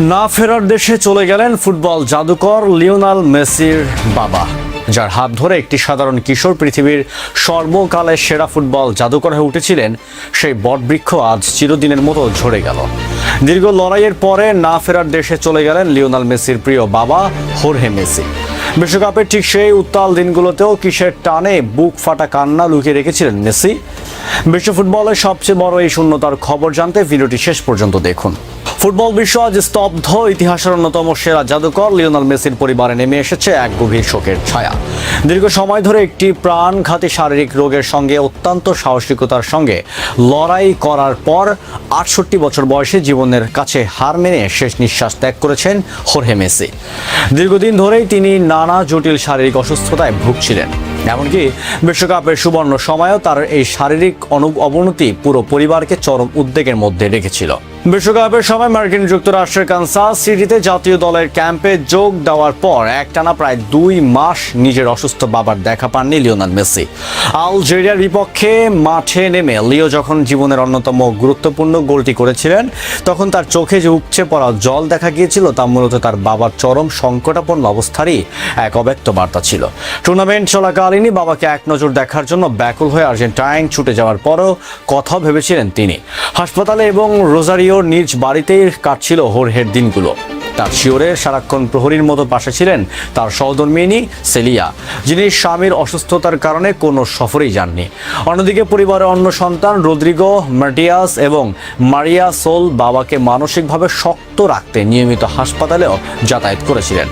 না ফেরার দেশে চলে গেলেন ফুটবল জাদুকর লিওনেল মেসির বাবা, যার হাত ধরে একটি সাধারণ কিশোর পৃথিবীর সর্বকালের সেরা ফুটবল জাদুকর হয়ে উঠেছিলেন। সেই বটবৃক্ষ আজ চিরদিনের মতো ঝরে গেল। দীর্ঘ লড়াইয়ের পরে না ফেরার দেশে চলে গেলেন লিওনেল মেসির প্রিয় বাবা হোর্হে মেসি। বিশ্বকাপের ঠিক সেই উত্তাল দিনগুলোতেও কিসের টানে বুক ফাটা কান্না লুকিয়ে রেখেছিলেন মেসি। বিশ্ব ফুটবলের সবচেয়ে বড় এই শূন্যতার খবর জানতে ভিডিওটি শেষ পর্যন্ত দেখুন। ফুটবল বিশ্ব আজ স্তব্ধ। ইতিহাসের অন্যতম সেরা জাদুকর লিওনেল মেসির পরিবারে নেমে এসেছে এক গভীর শোকের ছায়া। দীর্ঘ সময় ধরে একটি প্রাণঘাতী শারীরিক রোগের সঙ্গে অত্যন্ত সাহসিকতার সঙ্গে লড়াই করার পর ৬৮ বছর বয়সে জীবনের কাছে হার মেনে শেষ নিঃশ্বাস ত্যাগ করেছেন হোর্হে মেসি। দীর্ঘদিন ধরেই তিনি নানা জটিল শারীরিক অসুস্থতায় ভুগছিলেন। এমনকি বিশ্বকাপের সুবর্ণ সময়েও তার এই শারীরিক অবনতি পুরো পরিবারকে চরম উদ্বেগের মধ্যে রেখেছিল। বিশ্বকাপের সময় মার্কিন যুক্তরাষ্ট্রের কানসাস সিটিতে জাতীয় দলের ক্যাম্পে যোগ দেওয়ার পর একটানা প্রায় ২ মাস নিজের অসুস্থ বাবার দেখা পাননি লিওনেল মেসি। আলজেরিয়ার বিপক্ষে মাঠে নেমে লিও যখন জীবনের অন্যতম গুরুত্বপূর্ণ গোলটি করেছিলেন, তখন তার চোখে যে উপচে পড়া জল দেখা গিয়েছিল তা মূলত তার বাবার চরম সংকটাপন্ন অবস্থারই এক অব্যক্ত বার্তা ছিল। টুর্নামেন্ট চলাকালীনই বাবাকে এক নজর দেখার জন্য ব্যাকুল হয়ে আর্জেন্টাইন ছুটে যাওয়ার পরও কথা ভেবেছিলেন তিনি। হাসপাতালে এবং রোজারিওর নিজ বাড়িতেই কাটছিল হোর্হের দিনগুলো। তার শিওরে সারাক্ষণ প্রহরীর মতো পাশে ছিলেন তার সহধর্মিনী সেলিয়া, যিনি স্বামীর অসুস্থতার কারণে কোনো সফরেই যাননি। অন্যদিকে পরিবারের অন্য সন্তান রদ্রিগো, মাটিয়াস এবং মারিয়া সোল বাবাকে মানসিকভাবে শক্ত রাখতে নিয়মিত হাসপাতালেও যাতায়াত করেছিলেন।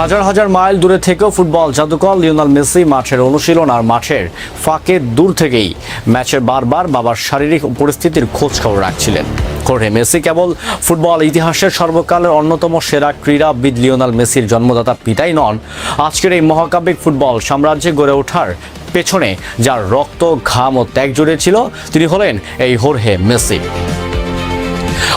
হাজার হাজার মাইল দূরে থেকেও ফুটবল জাদুকর লিওনেল মেসি মাঠের অনুশীলন আর মাঠের ফাঁকে দূর থেকেই ম্যাচের বারবার বাবার শারীরিক পরিস্থিতির খোঁজ খবর রাখছিলেন। হোর্হে মেসি কেবল ফুটবল ইতিহাসের সর্বকালের অন্যতম সেরা ক্রীড়াবিদ লিওনেল মেসির জন্মদাতা পিতাই নন, আজকের এই মহাকাব্যিক ফুটবল সাম্রাজ্যে গড়ে ওঠার পেছনে যার রক্ত, ঘাম ও ত্যাগ জড়িয়েছিল তিনি হলেন এই হোর্হে মেসি।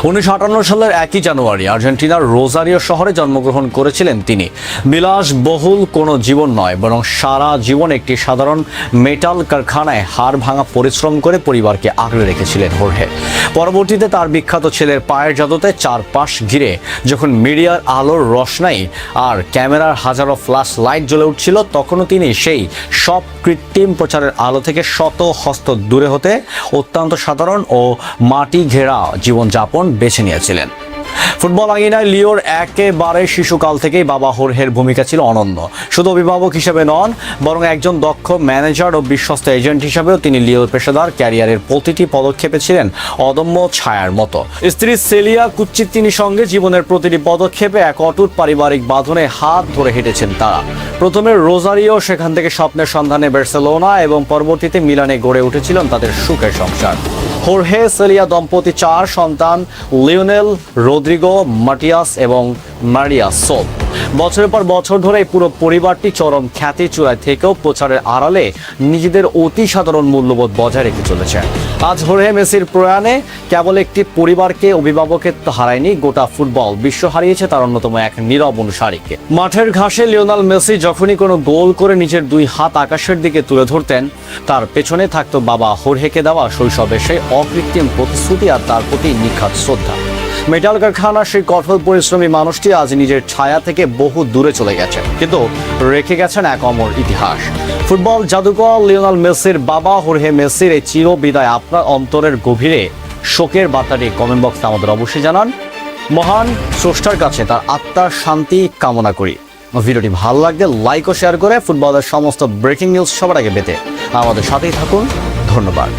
১৯৫৮ সালের ১ জানুয়ারি আর্জেন্টিনার রোজারিও শহরে জন্মগ্রহণ করেছিলেন তিনি। বিলাসবহুল কোনো জীবন নয়, বরং সারা জীবন একটি সাধারণ মেটাল কারখানায় হাড় ভাঙা পরিশ্রম করে পরিবারকে আগলে রেখেছিলেন হোর্হে। পরবর্তীতে তার বিখ্যাত ছেলের পায়ের জাদুতে চারপাশ ঘিরে যখন মিডিয়ার আলোর রোশনাই আর ক্যামেরার হাজারো ফ্ল্যাশ লাইট জ্বলে উঠছিল, তখনও তিনি সেই সব কৃত্রিম প্রচারের আলো থেকে শত হস্ত দূরে হতে অত্যন্ত সাধারণ ও মাটি ঘেরা জীবনযাপন বেছে নিয়েছিলেন। ফুটবল আঙিনায় লিওর একেবারে শিশুকাল থেকেই বাবা হোর্হের ভূমিকা ছিল অনন্য। শুধু অভিভাবক হিসেবে নন, বরং একজন দক্ষ ম্যানেজার ও বিশ্বস্ত এজেন্ট হিসেবেও তিনি লিওর পেশাদার ক্যারিয়ারের প্রতিটি পদক্ষেপে ছিলেন অদম্য ছায়ার মতো। স্ত্রী সেলিয়া কুচ্চিত্তিনির সঙ্গে জীবনের প্রতিটি পদক্ষেপে এক অটুট পারিবারিক বাঁধনে হাত ধরে হেঁটেছেন তারা। প্রথমে রোজারিও, সেখান থেকে স্বপ্নের সন্ধানে বার্সেলোনা এবং পরবর্তীতে মিলানে গড়ে উঠেছিলেন তাদের সুখের সংসার। হোর্হে সেলিয়া দম্পতি ৪ সন্তান, লিওনেল, রদ্রিগো, মাটিয়াস এবং মারিয়া সোল। বছরের পর বছর ধরে পুরো পরিবারটি চরম খ্যাতি চূড়ায় থেকেও প্রচারের আড়ালে নিজেদের অতি সাধারণ মূল্যবোধ বজায় রেখে চলেছে। আজ হোর্হে মেসির প্রয়াণে কেবল একটি পরিবারকে, অভিভাবককে হারায়নি, গোটা ফুটবল বিশ্ব হারিয়েছে তার অন্যতম এক নীরব অনুসারীকে। মাঠের ঘাসে লিওনেল মেসি যখনই কোনো গোল করে নিজের 2 হাত আকাশের দিকে তুলে ধরতেন, তার পেছনে থাকতো বাবা হোর্হেকে দেওয়া শৈশবের সেই অকৃত্রিম প্রতিশ্রুতি আর তার প্রতি নিখাত শ্রদ্ধা। মেটাল কারখানার সেই কঠোর পরিশ্রমী মানুষটি আজ নিজের ছায়া থেকে বহু দূরে চলে গেছেন, কিন্তু রেখে গেছেন এক অমর ইতিহাস। ফুটবল জাদুকর লিওনেল মেসির বাবা হোর্হে মেসির এই চির বিদায় আপনার অন্তরের গভীরে শোকের বার্তাটি কমেন্ট বক্সে আমাদের অবশ্যই জানান। মহান স্রষ্টার কাছে তার আত্মার শান্তি কামনা করি। ভিডিওটি ভালো লাগলে লাইক ও শেয়ার করে ফুটবলের সমস্ত ব্রেকিং নিউজ সবার আগে পেতে আমাদের সাথেই থাকুন। ধন্যবাদ।